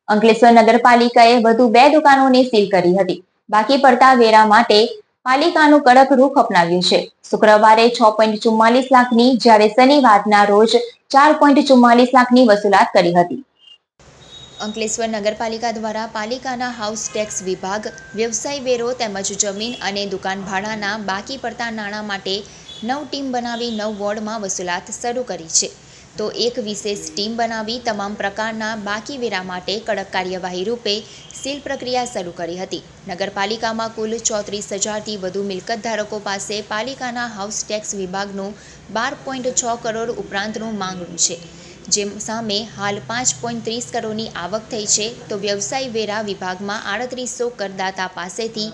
અંકલેશ્વર નગરપાલિકાએ વધુ 2 દુકાનોને સીલ કરી હતી. બાકી પડતા વેરા માટે પાલિકાનું કડક રૂખ અપનાવ્યું છે. શુક્રવારે 6.44 લાખની જ્યારે શનિવારના રોજ 4.44 લાખની વસૂલાત કરી હતી. અંકલેશ્વર નગરપાલિકા દ્વારા પાલિકાના હાઉસ ટેક્સ વિભાગ, વ્યવસાય વેરો તેમજ જમીન અને દુકાન ભાડાના બાકી પડતા નાણાં માટે 9 ટીમ બનાવી 9 વોર્ડમાં વસૂલાત શરૂ કરી છે. તો એક વિશેષ ટીમ બનાવી તમામ પ્રકારના બાકી વેરા માટે કડક કાર્યવાહી રૂપે સીલ પ્રક્રિયા શરૂ કરી હતી. નગરપાલિકામાં કુલ 34,000થી વધુ મિલકત ધારકો પાસે પાલિકાના હાઉસ ટેક્સ વિભાગનું 12.6 કરોડ ઉપરાંતનું માંગણું છે. જેમ સામે હાલ 5.30 કરોડની આવક થઈ છે. તો વ્યવસાય વેરા વિભાગમાં 3800 કરદાતા પાસેથી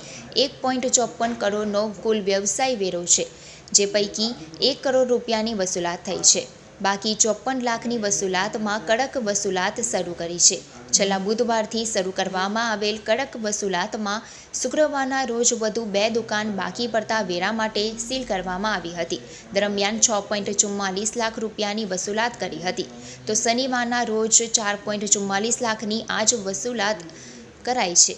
1.54 કરોડનો કુલ વ્યવસાય વેરો છે, જે પૈકી 1 કરોડ રૂપિયાની વસૂલાત થઈ છે. બાકી 54 લાખની વસૂલાતમાં કડક વસૂલાત શરૂ કરી છે. છેલ્લા બુધવારથી શરૂ કરવામાં આવેલ કડક વસૂલાતમાં શુક્રવારના રોજ વધુ 2 દુકાન બાકી પડતા વેરા માટે સીલ કરવામાં આવી હતી. દરમિયાન 6.44 લાખ રૂપિયાની વસૂલાત કરી હતી. તો શનિવારના રોજ 4.44 લાખની આજ વસૂલાત કરાઈ છે.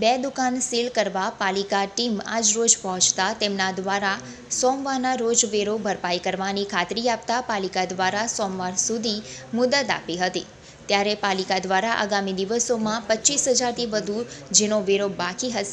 2 દુકાન સીલ કરવા પાલિકા ટીમ આજ રોજ પહોંચતા તેમના દ્વારા સોમવારના રોજ વેરો ભરપાઈ કરવાની ખાતરી આપતા પાલિકા દ્વારા સોમવાર સુધી મુદત આપી હતી. ત્યારે પાલિકા દ્વારા આગામી દિવસોમાં 25,000થી વધુ જેનો વેરો બાકી હશે